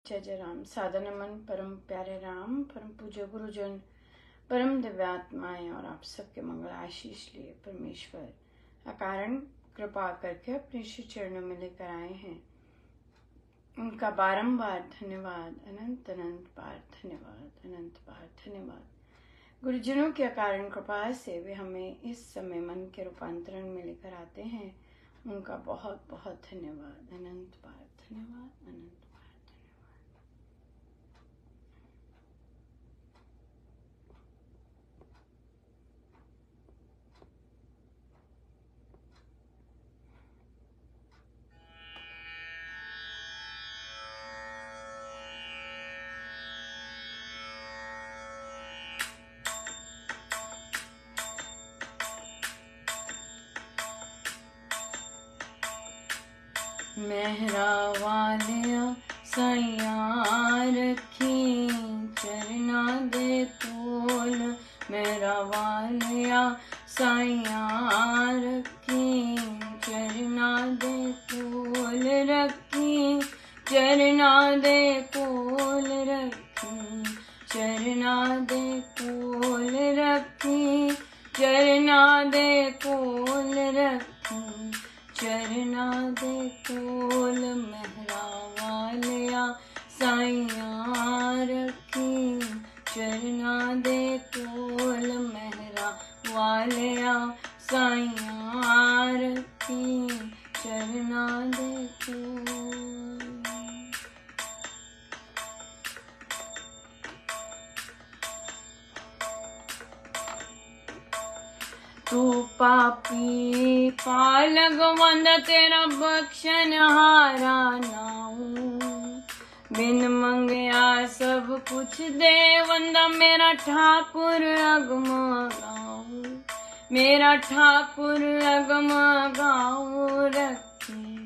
जय जय राम। सादर नमन परम प्यारे राम, परम पूज्य गुरुजन, परम दिव्यात्माएं और आप सबके मंगल आशीष लिए परमेश्वर अकारण कृपा करके अपने श्री चरणों में लेकर आए हैं। उनका बारंबार धन्यवाद, अनंत अनंत बार धन्यवाद, अनंत बार धन्यवाद। गुरुजनों के अकारण कृपा से वे हमें इस समय मन के रूपांतरण में लेकर आते हैं। उनका बहुत बहुत धन्यवाद, अनंत बार धन्यवाद, अनंत बार धन्यवाद। मेहरा वालिया साइया रखी चरना दे कोल, मेहरा वालिया साइया रखी चरना दे कोल रखी, चरना दे कोल रखी, चरना दे कोल रखी, चरना दे कोल रखी, चरना दे कोल मेहरा वालिया साइया रखी, चरना दे कोल मेहरा वालिया साइया रखी, चरना दे कोल। तू पापी पालक वंद तेरा बख्शन हारा नाऊ, बिन मंगया सब कुछ दे वंदा मेरा ठाकुर अगम गाऊ, मेरा ठाकुर अगम गाऊ रखी,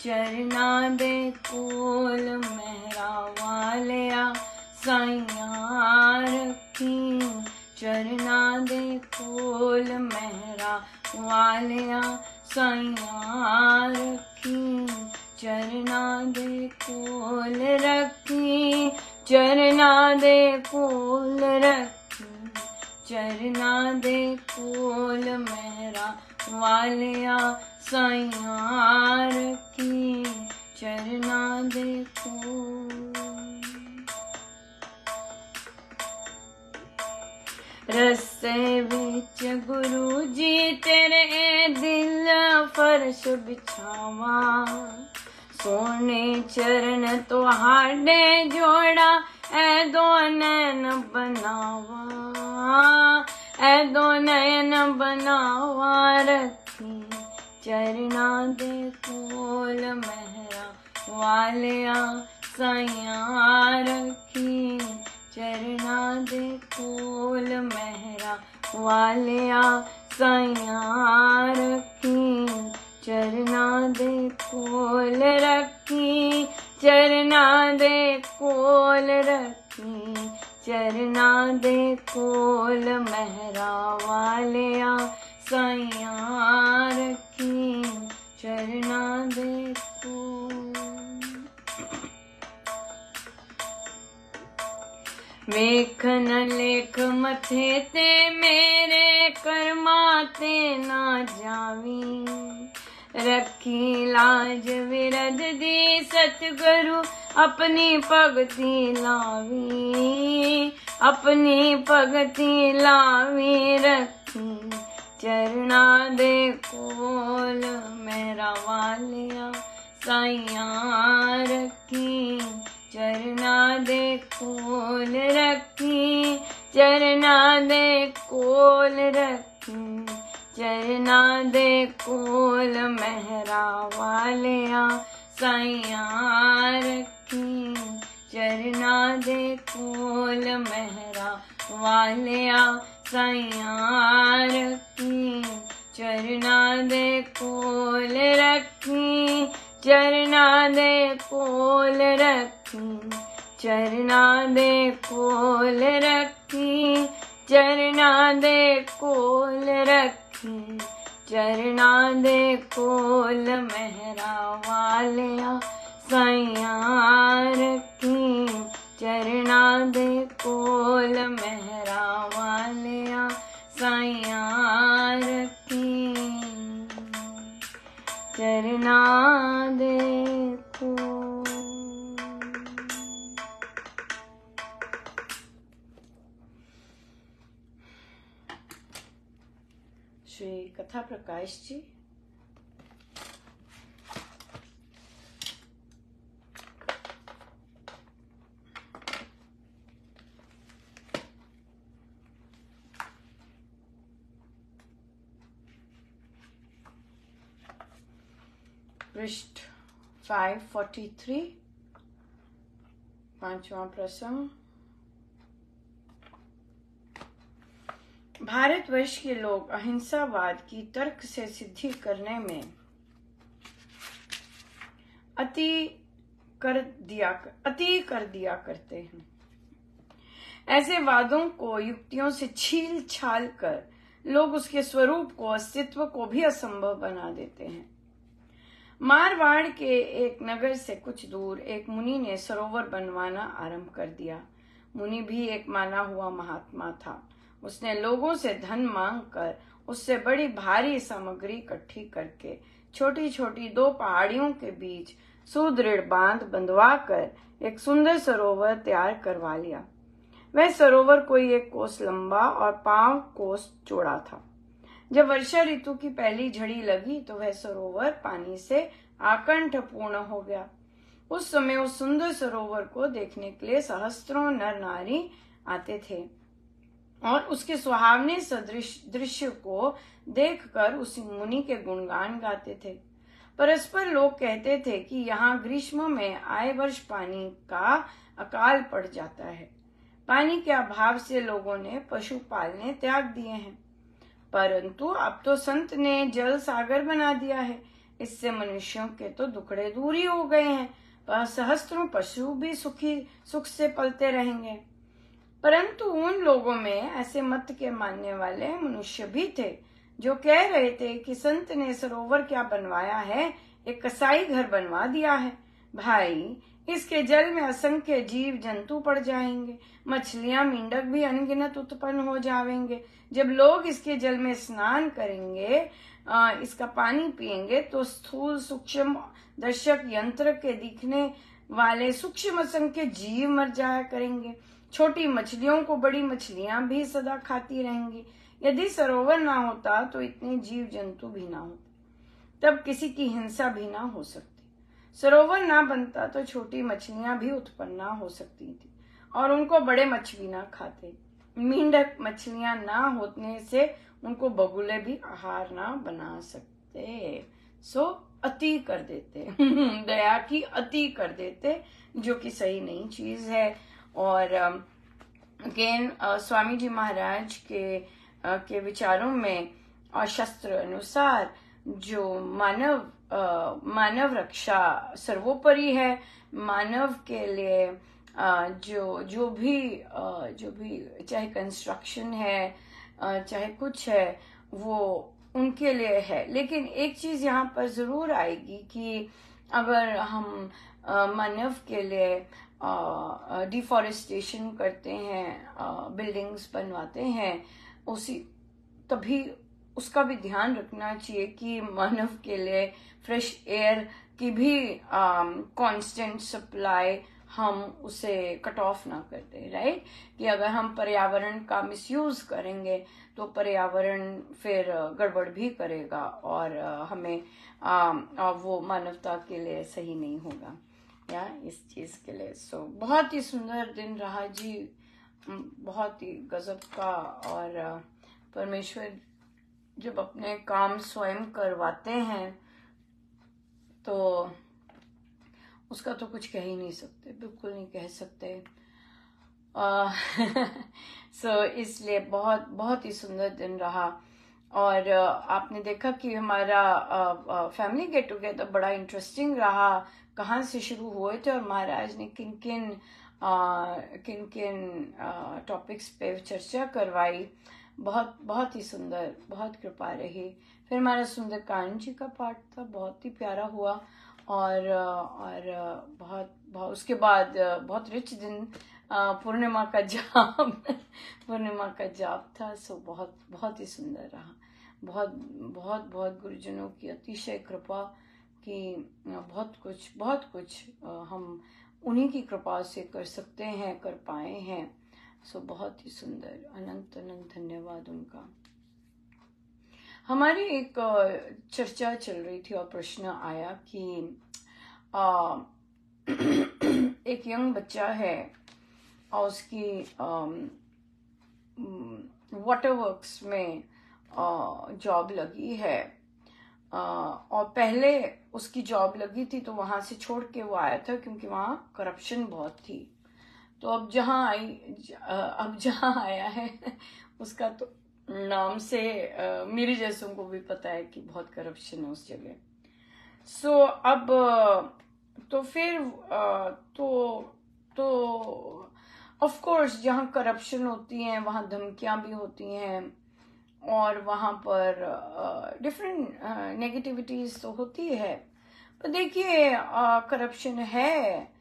चरना दे कोल मेहरा वालिया साइया रखी, चरना दे कोल मेहरा वालिया साइया रखी, चरना दे कोल रखी, चरना दे कोल रखी, चरना दे कोल मेहरा वालिया साइया रखी, चरना दे कोल। रस्ते विच गुरु जी तेरे दिल फर्श बिछावा, सोने चरण तुहाडे जोड़ा ऐ दो नैन बनावा, ऐ दो नैन बनावा रखी, चरना दे कोल मेहरा वालिया साइया रखी, चरना दे कोल मेहरा वालिया साइया रखी, चरना दे कोल रखी, चरना दे कोल रखी, चरना दे कोल मेहरा वालिया साइया रखी, चरना दे कोल। वेखन लेख मथे ते मेरे कर्मा ते ना जावी, रखी लाज विरद दी सतगुरु अपनी भगती लावी, अपनी भगती लावी रखी, चरना दे कोल मेरा वालिया साइया रखी, चरना दे कोल रखी, चरना दे कोल रखी, चरना दे कोल मेहरा वालिया साइया रखी, चरना दे कोल मेहरा वालिया साइया रखी, चरना दे कोल रखी, चरना दे कोल रखी, चरना दे कोल रखी, चरना दे कोल रखी, चरना दे कोल मेहरा वालिया साइया रखी, दे कोल मेहरा वालिया साइया रखी चरना दे कोल। श्री कथा प्रकाश जी। पृष्ठ 543, 5वां प्रसंग। भारतवर्ष के लोग अहिंसावाद की तर्क से सिद्धि करने में अति कर दिया करते हैं। ऐसे वादों को युक्तियों से छील छाल कर लोग उसके स्वरूप को, अस्तित्व को भी असंभव बना देते हैं। मारवाड़ के एक नगर से कुछ दूर एक मुनि ने सरोवर बनवाना आरंभ कर दिया। मुनि भी एक माना हुआ महात्मा था। उसने लोगों से धन मांग कर उससे बड़ी भारी सामग्री इकट्ठी करके छोटी छोटी 2 पहाड़ियों के बीच सुदृढ़ बांध बंधवा कर एक सुंदर सरोवर तैयार करवा लिया। वह सरोवर कोई 1 कोस लंबा और 5 कोस चौड़ा था। जब वर्षा ऋतु की पहली झड़ी लगी तो वह सरोवर पानी से आकंठ पूर्ण हो गया। उस समय उस सुंदर सरोवर को देखने के लिए सहस्त्रों नर नारी आते थे और उसके सुहावने सदृश दृश्य को देखकर उस मुनि के गुणगान गाते थे। परस्पर लोग कहते थे कि यहाँ ग्रीष्म में आए वर्ष पानी का अकाल पड़ जाता है। पानी के अभाव से लोगों ने पशु पालने त्याग दिए हैं, परंतु अब तो संत ने जल सागर बना दिया है। इससे मनुष्यों के तो दुखड़े दूर ही हो गए हैं, पर सहस्त्रों पशु भी सुख से पलते रहेंगे। परंतु उन लोगों में ऐसे मत के मानने वाले मनुष्य भी थे जो कह रहे थे कि संत ने सरोवर क्या बनवाया है, एक कसाई घर बनवा दिया है। भाई, इसके जल में असंख्य जीव जंतु पड़ जाएंगे, मछलियां मेंढक भी अनगिनत उत्पन्न हो जाएंगे। जब लोग इसके जल में स्नान करेंगे, इसका पानी पिएंगे, तो स्थूल सूक्ष्म दर्शक यंत्र के दिखने वाले सूक्ष्म असंख्य जीव मर जाया करेंगे। छोटी मछलियों को बड़ी मछलियां भी सदा खाती रहेंगी। यदि सरोवर ना होता तो इतने जीव जंतु भी ना होते, तब किसी की हिंसा भी ना हो सकती। सरोवर ना बनता तो छोटी मछलियां भी उत्पन्न ना हो सकती थी और उनको बड़े मछली ना खाते। मेंढक मछलियां ना होने से उनको बगुले भी आहार ना बना सकते। सो अति कर देते दया की अति कर देते, जो कि सही नहीं चीज है। और अगेन स्वामी जी महाराज के विचारों में और शस्त्र अनुसार जो मानव रक्षा सर्वोपरि है। मानव के लिए जो भी चाहे कंस्ट्रक्शन है, चाहे कुछ है, वो उनके लिए है। लेकिन एक चीज यहाँ पर जरूर आएगी कि अगर हम मानव के लिए डिफॉरेस्टेशन करते हैं, बिल्डिंग्स बनवाते हैं, तभी उसका भी ध्यान रखना चाहिए कि मानव के लिए फ्रेश एयर की भी कांस्टेंट सप्लाई हम उसे कट ऑफ ना करते, राइट। कि अगर हम पर्यावरण का मिसयूज करेंगे तो पर्यावरण फिर गड़बड़ भी करेगा और हमें वो मानवता के लिए सही नहीं होगा या इस चीज के लिए। सो बहुत ही सुंदर दिन रहा जी, बहुत ही गजब का। और परमेश्वर जब अपने काम स्वयं करवाते हैं तो उसका तो कुछ कह ही नहीं सकते, बिल्कुल नहीं कह सकते। सो इसलिए बहुत बहुत ही सुंदर दिन रहा। और आपने देखा कि हमारा फैमिली गेट टुगेदर बड़ा इंटरेस्टिंग रहा। कहाँ से शुरू हुए थे और महाराज ने किन किन टॉपिक्स पे चर्चा करवाई। बहुत बहुत ही सुंदर, बहुत कृपा रही। फिर हमारा सुंदरकांड जी का पाठ था, बहुत ही प्यारा हुआ। और बहुत उसके बाद बहुत रिच दिन पूर्णिमा का जाप पूर्णिमा का जाप था। सो बहुत बहुत ही सुंदर रहा। बहुत बहुत बहुत गुरुजनों की अतिशय कृपा कि बहुत कुछ हम उन्हीं की कृपा से कर सकते हैं, कर पाए हैं। सो बहुत ही सुंदर, अनंत अनंत धन्यवाद उनका। हमारी एक चर्चा चल रही थी और प्रश्न आया कि एक यंग बच्चा है और उसकी वाटर वर्क्स में जॉब लगी है, और पहले उसकी जॉब लगी थी तो वहां से छोड़ के वो आया था क्योंकि वहां करप्शन बहुत थी। तो अब जहां आया है उसका तो नाम से मेरे जैसों को भी पता है कि बहुत करप्शन है उस जगह। सो अब तो फिर तो ऑफ कोर्स जहाँ करप्शन होती है वहाँ धमकियां भी होती हैं और वहाँ पर डिफरेंट नेगेटिविटीज तो होती है। पर देखिए करप्शन है,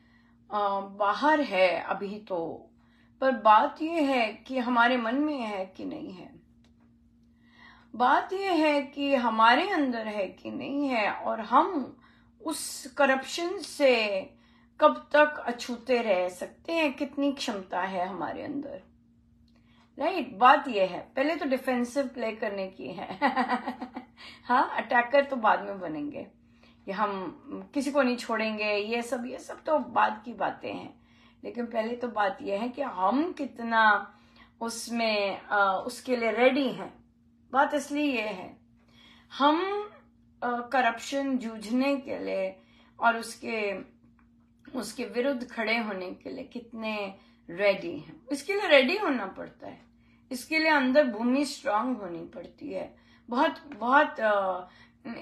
बाहर है अभी तो, पर बात यह है कि हमारे मन में है कि नहीं है, बात यह है कि हमारे अंदर है कि नहीं है, और हम उस करप्शन से कब तक अछूते रह सकते हैं, कितनी क्षमता है हमारे अंदर। राइट, बात यह है। पहले तो डिफेंसिव प्ले करने की है हाँ, अटैकर तो बाद में बनेंगे, कि हम किसी को नहीं छोड़ेंगे, ये सब तो बाद की बातें हैं। लेकिन पहले तो बात यह है कि हम कितना उसमें उसके लिए रेडी हैं। बात इसलिए ये है, हम करप्शन जूझने के लिए और उसके विरुद्ध खड़े होने के लिए कितने रेडी हैं। इसके लिए रेडी होना पड़ता है, इसके लिए अंदर भूमि स्ट्रांग होनी पड़ती है। बहुत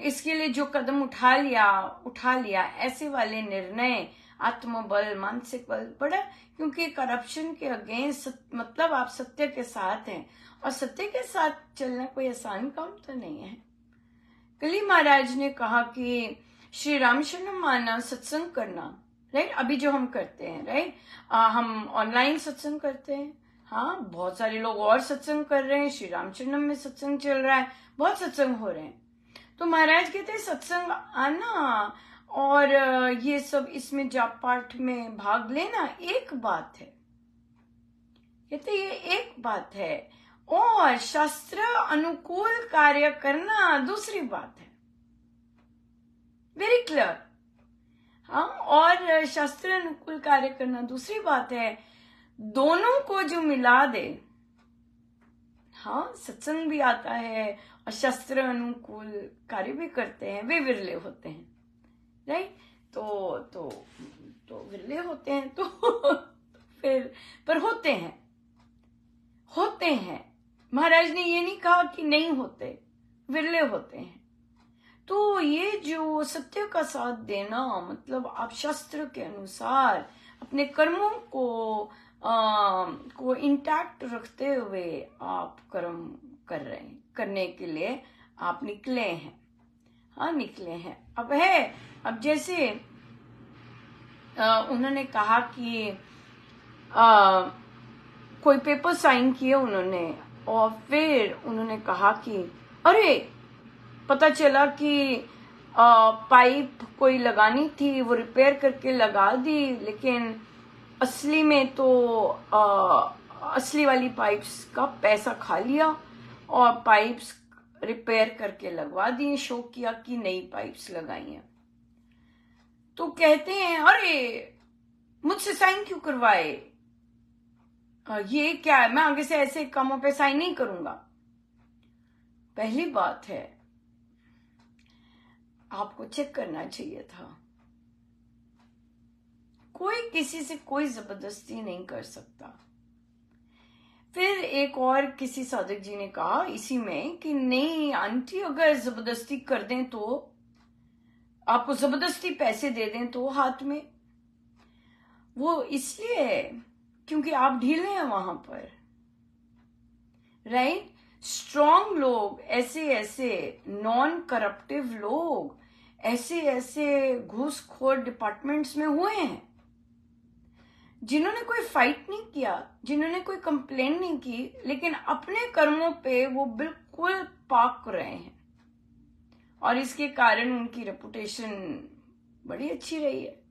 इसके लिए जो कदम उठा लिया ऐसे वाले निर्णय, आत्मबल, मानसिक बल बड़ा, क्योंकि करप्शन के अगेंस्ट मतलब आप सत्य के साथ हैं, और सत्य के साथ चलना कोई आसान काम तो नहीं है। कली महाराज ने कहा कि श्री रामशरण माना सत्संग करना, राइट, अभी जो हम करते हैं, राइट, हम ऑनलाइन सत्संग करते हैं, हाँ, बहुत सारे लोग और सत्संग कर रहे हैं, श्री रामचरणम में सत्संग चल रहा है, बहुत सत्संग हो रहे हैं। तो महाराज कहते हैं सत्संग आना और ये सब इसमें जाप पाठ में भाग लेना एक बात है, कहते ये एक बात है, और शास्त्र अनुकूल कार्य करना दूसरी बात है। Very clear. हाँ, और शास्त्र अनुकूल कार्य करना दूसरी बात है। दोनों को जो मिला दे, हाँ, सत्संग भी आता है और शास्त्र अनुकूल कार्य भी करते हैं, वे विरले होते हैं, राइट। तो विरले होते हैं तो फिर पर होते हैं। महाराज ने ये नहीं कहा कि नहीं होते, विरले होते हैं। तो ये जो सत्य का साथ देना, मतलब आप शास्त्र के अनुसार अपने कर्मों को इंटैक्ट रखते हुए आप कर्म करने के लिए आप निकले हैं, हाँ, निकले हैं। अब जैसे उन्होंने कहा कि कोई पेपर साइन किए उन्होंने, और फिर उन्होंने कहा कि अरे पता चला कि पाइप कोई लगानी थी, वो रिपेयर करके लगा दी, लेकिन असली में तो असली वाली पाइप्स का पैसा खा लिया और पाइप्स रिपेयर करके लगवा दी, शो किया कि नई पाइप्स लगाई हैं। तो कहते हैं अरे मुझसे साइन क्यों करवाए, ये क्या है, मैं आगे से ऐसे कामों पे साइन नहीं करूंगा। पहली बात है, आपको चेक करना चाहिए था। कोई किसी से कोई जबरदस्ती नहीं कर सकता। फिर एक और किसी साधक जी ने कहा इसी में कि नहीं आंटी, अगर जबरदस्ती कर दें तो, आपको जबरदस्ती पैसे दे दें तो हाथ में, वो इसलिए क्योंकि आप ढीले हैं वहां पर, राइट। स्ट्रॉन्ग लोग, ऐसे नॉन करप्टिव लोग ऐसे घूसखोर डिपार्टमेंट्स में हुए हैं, जिन्होंने कोई फाइट नहीं किया, जिन्होंने कोई कंप्लेन नहीं की, लेकिन अपने कर्मों पे वो बिल्कुल पाक रहे हैं और इसके कारण उनकी रेपुटेशन बड़ी अच्छी रही है,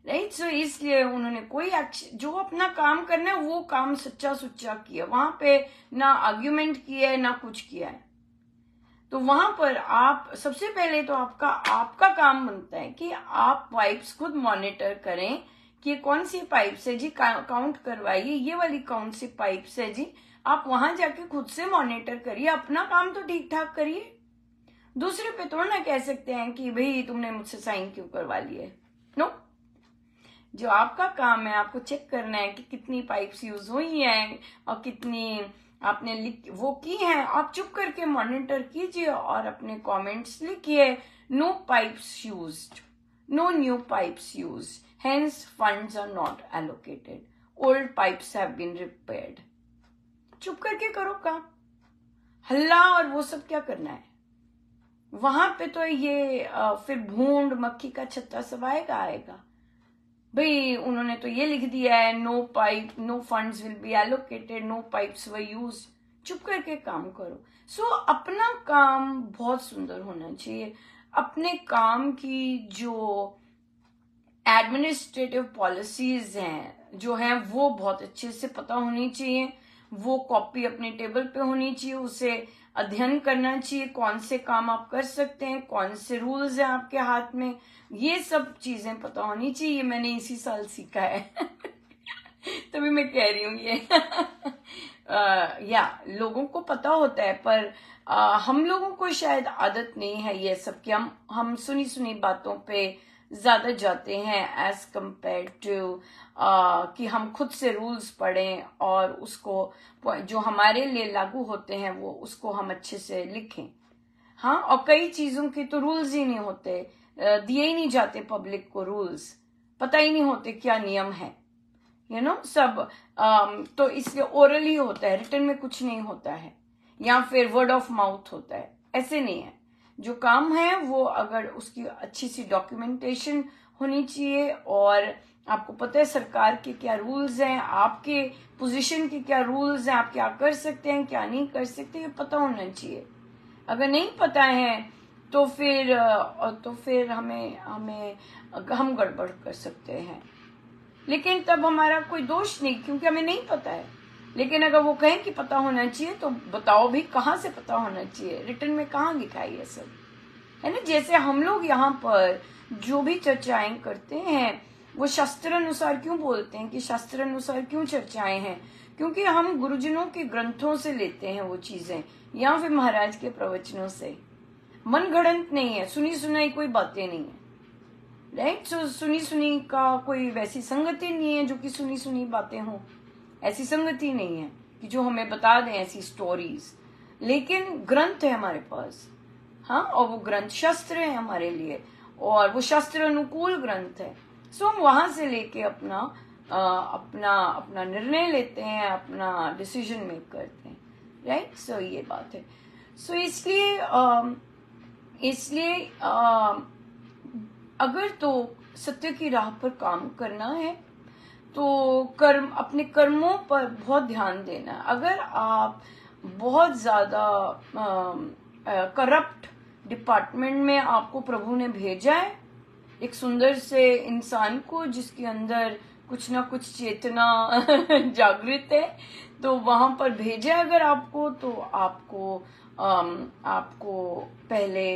राइट। सो इसलिए उन्होंने कोई एक्शन, जो अपना काम करना है वो काम सच्चा सुच्चा किया, वहां पे ना आर्ग्यूमेंट किया है ना कुछ किया है। तो वहां पर आप सबसे पहले तो आपका काम बनता है कि आप पाइप्स खुद मॉनिटर करें कि कौन सी पाइप्स है जी, काउंट करवाइए, ये वाली कौन सी पाइप्स है जी, आप वहां जाके खुद से मॉनिटर करिए, अपना काम तो ठीक ठाक करिए। दूसरे पे थोड़ा ना कह सकते हैं कि भाई तुमने मुझसे साइन क्यों करवा लिए। नो, जो आपका काम है आपको चेक करना है कि कितनी पाइप्स यूज हुई हैं और कितनी आपने वो की हैं। आप चुप करके मॉनिटर कीजिए और अपने कमेंट्स लिखिए, no pipes used, no new pipes used, hence funds are not allocated, old pipes have been repaired. चुप करके करो काम, हल्ला और वो सब क्या करना है वहां पे। तो ये फिर भूंड मक्खी का छत्ता सब आएगा भाई, उन्होंने तो ये लिख दिया है, no funds will be allocated, no pipes were used. चुप करके काम करो। सो अपना काम बहुत सुंदर होना चाहिए। अपने काम की जो एडमिनिस्ट्रेटिव पॉलिसीज हैं जो हैं वो बहुत अच्छे से पता होनी चाहिए, वो कॉपी अपने टेबल पे होनी चाहिए, उसे अध्ययन करना चाहिए, कौन से काम आप कर सकते हैं, कौन से रूल्स हैं आपके हाथ में, ये सब चीजें पता होनी चाहिए। मैंने इसी साल सीखा है तभी मैं कह रही हूँ ये या लोगों को पता होता है पर हम लोगों को शायद आदत नहीं है ये सब कि हम सुनी सुनी बातों पे ज्यादा जाते हैं एज कंपेयर टू कि हम खुद से रूल्स पढ़ें और उसको जो हमारे लिए लागू होते हैं वो उसको हम अच्छे से लिखें। हाँ, और कई चीजों के तो रूल्स ही नहीं होते, दिए ही नहीं जाते पब्लिक को रूल्स, पता ही नहीं होते क्या नियम है, सब तो इसलिए ओरल ही होता है, रिटन में कुछ नहीं होता है, या फिर वर्ड ऑफ माउथ होता है। ऐसे नहीं है, जो काम है वो अगर उसकी अच्छी सी डॉक्यूमेंटेशन होनी चाहिए और आपको पता है सरकार के क्या रूल्स हैं, आपके पोजीशन के क्या रूल्स हैं, आप क्या कर सकते हैं क्या नहीं कर सकते, ये पता होना चाहिए। अगर नहीं पता है तो फिर हम गड़बड़ कर सकते हैं, लेकिन तब हमारा कोई दोष नहीं क्योंकि हमें नहीं पता है। लेकिन अगर वो कहें कि पता होना चाहिए तो बताओ भी कहाँ से पता होना चाहिए, रिटर्न में कहाँ लिखा है ये सब, है ना। जैसे हम लोग यहाँ पर जो भी चर्चाएं करते हैं वो शास्त्र अनुसार क्यों बोलते हैं कि शास्त्र अनुसार क्यों चर्चाएं हैं, क्योंकि हम गुरुजनों के ग्रंथों से लेते हैं वो चीजें या फिर महाराज के प्रवचनों से। मन गढ़ंत नहीं है, सुनी सुनाई कोई बातें नहीं है, राइट। सो सुनी सुनी का कोई वैसी संगति नहीं है जो कि सुनी सुनी बातें हों, ऐसी संगति नहीं है कि जो हमें बता दें ऐसी स्टोरीज। लेकिन ग्रंथ है हमारे पास, हाँ, और वो ग्रंथ शस्त्र है हमारे लिए और वो शस्त्र अनुकूल ग्रंथ है। सो हम वहां से लेके अपना निर्णय लेते हैं, अपना डिसीजन मेक करते हैं, राइट। सो ये बात है। सो इसलिए अगर तो सत्य की राह पर काम करना है तो अपने कर्मों पर बहुत ध्यान देना है। अगर आप बहुत ज्यादा करप्ट डिपार्टमेंट में आपको प्रभु ने भेजा है, एक सुंदर से इंसान को जिसके अंदर कुछ ना कुछ चेतना जागृत है, तो वहां पर भेजा अगर आपको, तो आपको पहले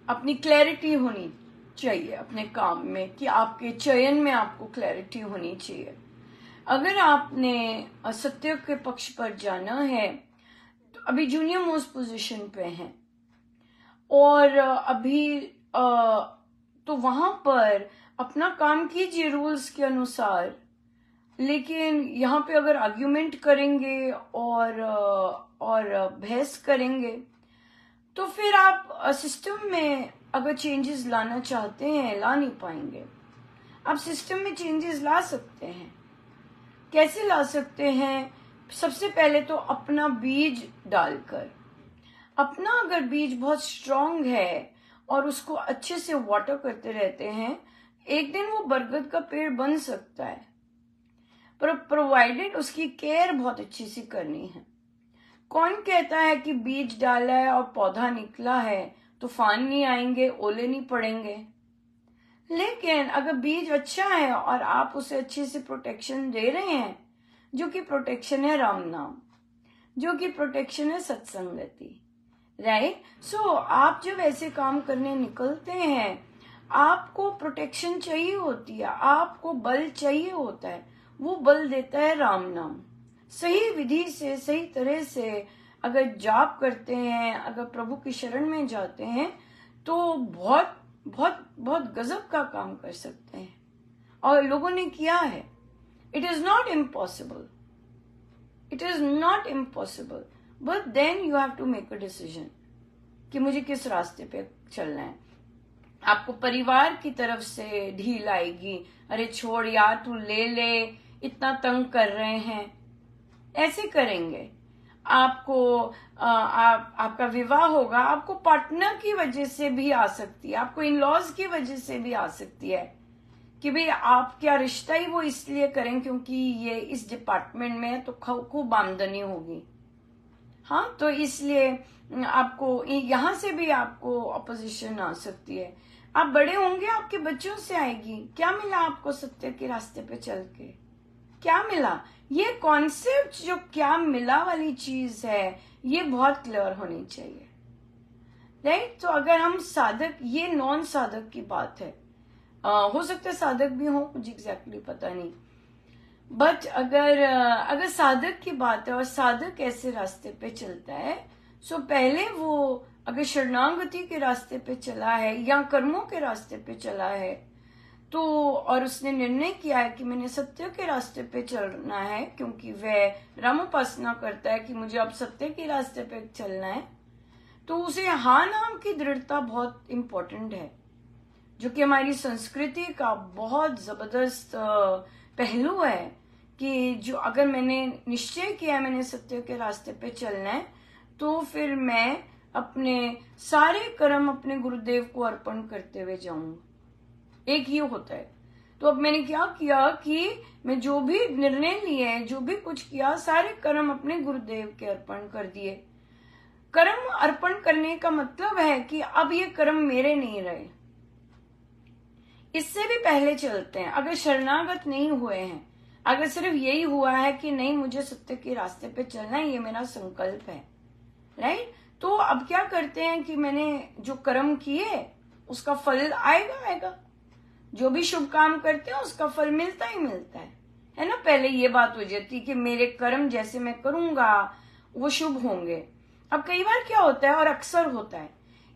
अपनी क्लैरिटी होनी चाहिए अपने काम में, कि आपके चयन में आपको क्लैरिटी होनी चाहिए। अगर आपने सत्य के पक्ष पर जाना है तो अभी जूनियर मोस्ट पोजीशन पे हैं और अभी तो वहां पर अपना काम कीजिए रूल्स के अनुसार। लेकिन यहाँ पे अगर आर्ग्यूमेंट करेंगे और बहस करेंगे तो फिर आप सिस्टम में अगर चेंजेस लाना चाहते हैं ला नहीं पाएंगे। आप सिस्टम में चेंजेस ला सकते हैं, कैसे ला सकते हैं? सबसे पहले तो अपना बीज डालकर, अपना अगर बीज बहुत स्ट्रांग है और उसको अच्छे से वाटर करते रहते हैं, एक दिन वो बरगद का पेड़ बन सकता है, पर प्रोवाइडेड उसकी केयर बहुत अच्छी सी करनी है। कौन कहता है कि बीज डाला है और पौधा निकला है, तूफान नहीं आएंगे, ओले नहीं पड़ेंगे। लेकिन अगर बीज अच्छा है और आप उसे अच्छे से प्रोटेक्शन दे रहे हैं, जो कि प्रोटेक्शन है राम नाम, जो कि प्रोटेक्शन है सत्संगति, राइट। सो आप जब ऐसे काम करने निकलते हैं, आपको प्रोटेक्शन चाहिए होती है, आपको बल चाहिए होता है, वो बल देता है राम नाम। सही विधि से, सही तरह से अगर जाप करते हैं, अगर प्रभु की शरण में जाते हैं, तो बहुत बहुत बहुत गजब का काम कर सकते हैं। और लोगों ने किया है। It is not impossible, it is not impossible, but then you have to make a decision कि मुझे किस रास्ते पे चलना है। आपको परिवार की तरफ से ढील आएगी, अरे छोड़ यार, तू ले ले, इतना तंग कर रहे हैं, ऐसे करेंगे। आपको आपका विवाह होगा, आपको पार्टनर की वजह से भी आ सकती है, आपको इन लॉज की वजह से भी आ सकती है कि भाई आप क्या रिश्ता ही वो इसलिए करें क्योंकि ये इस डिपार्टमेंट में है तो खूब आमदनी होगी। हाँ, तो इसलिए आपको यहां से भी आपको अपोजिशन आ सकती है। आप बड़े होंगे, आपके बच्चों से आएगी। क्या मिला आपको सत्य के रास्ते पे चल के? क्या मिला? ये कॉन्सेप्ट जो क्या मिला वाली चीज है, ये बहुत क्लियर होनी चाहिए, राइट। तो अगर हम साधक, ये नॉन साधक की बात है, हो सकता है साधक भी हो, मुझे एग्जैक्टली पता नहीं, बट अगर साधक की बात है और साधक ऐसे रास्ते पे चलता है, सो पहले वो अगर शरणागति के रास्ते पे चला है या कर्मों के रास्ते पे चला है, तो और उसने निर्णय किया है कि मैंने सत्य के रास्ते पे चलना है, क्योंकि वह रामोपासना करता है कि मुझे अब सत्य के रास्ते पे चलना है, तो उसे हाँ नाम की दृढ़ता बहुत इंपॉर्टेंट है, जो कि हमारी संस्कृति का बहुत जबरदस्त पहलू है कि जो अगर मैंने निश्चय किया मैंने सत्य के रास्ते पे चलना है, तो फिर मैं अपने सारे कर्म अपने गुरुदेव को अर्पण करते हुए जाऊंगा। एक ही होता है। तो अब मैंने क्या किया कि मैं जो भी निर्णय लिए, जो भी कुछ किया, सारे कर्म अपने गुरुदेव के अर्पण कर दिए। कर्म अर्पण करने का मतलब है कि अब ये कर्म मेरे नहीं रहे। इससे भी पहले चलते हैं, अगर शरणागत नहीं हुए हैं, अगर सिर्फ यही हुआ है कि नहीं मुझे सत्य के रास्ते पे चलना है, ये मेरा संकल्प है, राइट। तो अब क्या करते हैं कि मैंने जो कर्म किए उसका फल आएगा। जो भी शुभ काम करते हैं उसका फल मिलता ही मिलता है ना। पहले ये बात हो जाती कि मेरे कर्म जैसे मैं करूंगा वो शुभ होंगे। अब कई बार क्या होता है, और अक्सर होता है,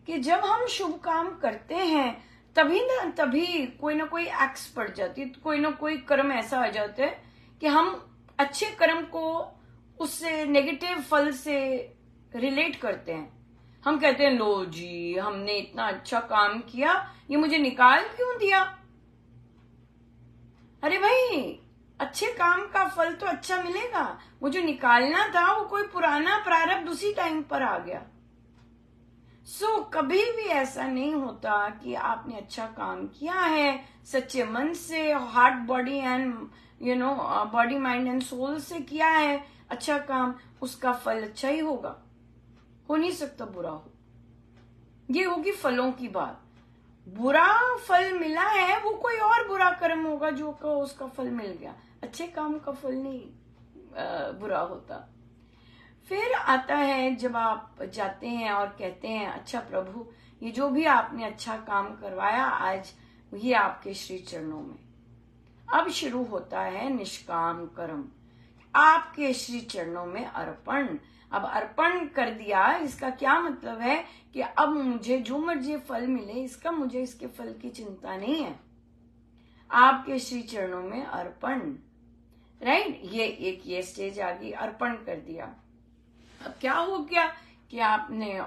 कि जब हम शुभ काम करते हैं तभी कोई ना कोई एक्स पड़ जाती है, कोई ना कोई कर्म ऐसा आ जाता है कि हम अच्छे कर्म को उससे नेगेटिव फल से रिलेट करते हैं। हम कहते हैं लो जी, हमने इतना अच्छा काम किया, ये मुझे निकाल क्यों दिया? अरे भाई, अच्छे काम का फल तो अच्छा मिलेगा, वो जो निकालना था वो कोई पुराना प्रारब्ध उसी टाइम पर आ गया। कभी भी ऐसा नहीं होता कि आपने अच्छा काम किया है, सच्चे मन से, heart body and body mind and soul से किया है अच्छा काम, उसका फल अच्छा ही होगा। हो नहीं सकता बुरा हो। ये होगी फलों की बात। बुरा फल मिला है वो कोई और बुरा कर्म होगा जो को उसका फल मिल गया, अच्छे काम का फल नहीं बुरा होता। फिर आता है जब आप जाते हैं और कहते हैं अच्छा प्रभु, ये जो भी आपने अच्छा काम करवाया आज, ये आपके श्री चरणों में। अब शुरू होता है निष्काम कर्म, आपके श्री चरणों में अर्पण। अब अर्पण कर दिया, इसका क्या मतलब है कि अब मुझे जो मर्जी फल मिले, इसका मुझे इसके फल की चिंता नहीं है। आपके श्री चरणों में अर्पण, राइट। ये स्टेज आ गई, अर्पण कर दिया। अब क्या हो गया कि आपने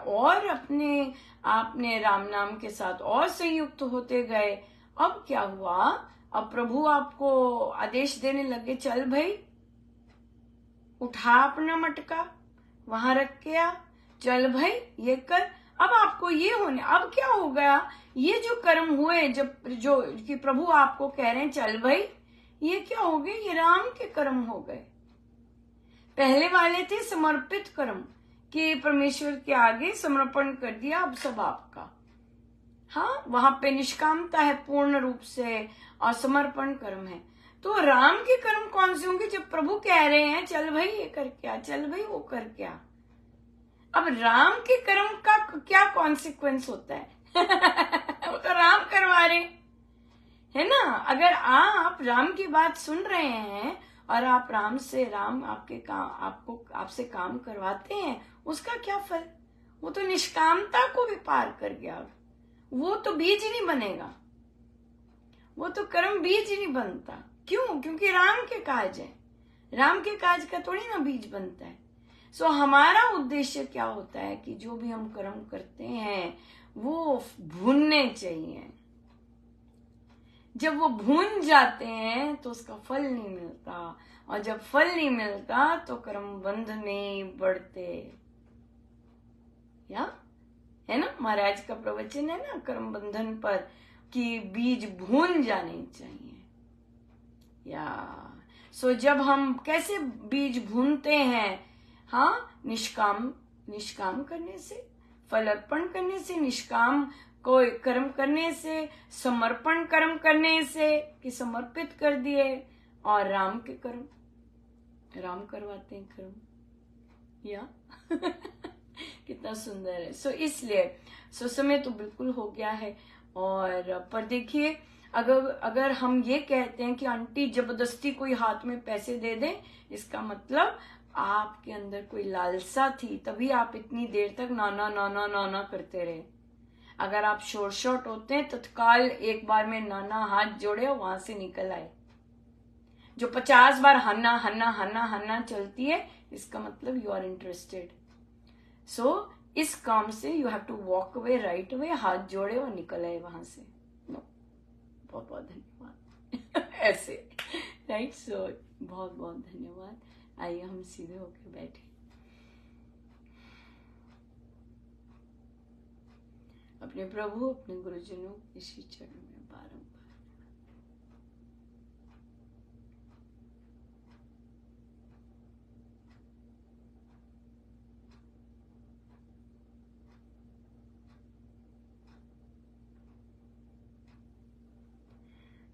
राम नाम के साथ और संयुक्त होते गए। अब क्या हुआ, अब प्रभु आपको आदेश देने लगे, चल भाई उठा अपना मटका, वहां रख के आ, चल भाई ये कर, अब आपको ये होने, अब क्या हो गया, ये जो कर्म हुए जब जो कि प्रभु आपको कह रहे हैं चल भाई, ये क्या हो गए, ये राम के कर्म हो गए। पहले वाले थे समर्पित कर्म कि परमेश्वर के आगे समर्पण कर दिया, अब सब आपका। हाँ, वहां पे निष्कामता है, पूर्ण रूप से और समर्पण कर्म है। तो राम के कर्म कौन से होंगे, जब प्रभु कह रहे हैं चल भाई ये कर क्या, चल भाई वो कर क्या। अब राम के कर्म का क्या कॉन्सिक्वेंस होता है वो तो राम करवा रहे है ना। अगर आप राम की बात सुन रहे हैं और आप राम से, राम आपके काम, आपको आपसे काम करवाते हैं, उसका क्या फल, वो तो निष्कामता को भी पार कर गया। वो तो बीज नहीं बनेगा, वो तो कर्म बीज नहीं बनता। क्यों? क्योंकि राम के काज है, राम के काज का थोड़ी ना बीज बनता है। सो हमारा उद्देश्य क्या होता है कि जो भी हम कर्म करते हैं वो भूनने चाहिए। जब वो भून जाते हैं तो उसका फल नहीं मिलता, और जब फल नहीं मिलता तो कर्म बंध में बढ़ते। या है ना, महाराज का प्रवचन है ना कर्म बंधन पर कि बीज भून जाने चाहिए। या जब हम कैसे बीज भूनते हैं, हाँ, निष्काम करने से, फल अर्पण करने से, निष्काम कोई कर्म करने से, समर्पण कर्म करने से कि समर्पित कर दिए, और राम के कर्म, राम करवाते हैं कर्म। या कितना सुंदर है। इसलिए समय तो बिल्कुल हो गया है। और पर देखिए, अगर हम ये कहते हैं कि आंटी जबरदस्ती कोई हाथ में पैसे दे दे, इसका मतलब आपके अंदर कोई लालसा थी, तभी आप इतनी देर तक नाना नाना नाना करते रहे। अगर आप शॉर्ट होते हैं तत्काल एक बार में नाना हाथ जोड़े और वहां से निकल आए। जो 50 बार हन्ना हन्ना हन्ना हन्ना चलती है, इसका मतलब यू आर इंटरेस्टेड। इस काम से you have to walk away, right away, हाथ जोड़े और निकल आए वहां से। नो, बहुत बहुत धन्यवाद ऐसे, राइट। बहुत बहुत धन्यवाद। आइए हम सीधे होकर बैठे। अपने प्रभु, अपने गुरुजनों के श्री चरण में बारंबार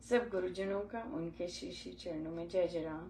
सब गुरुजनों का उनके श्री श्री चरणों में जय जय राम।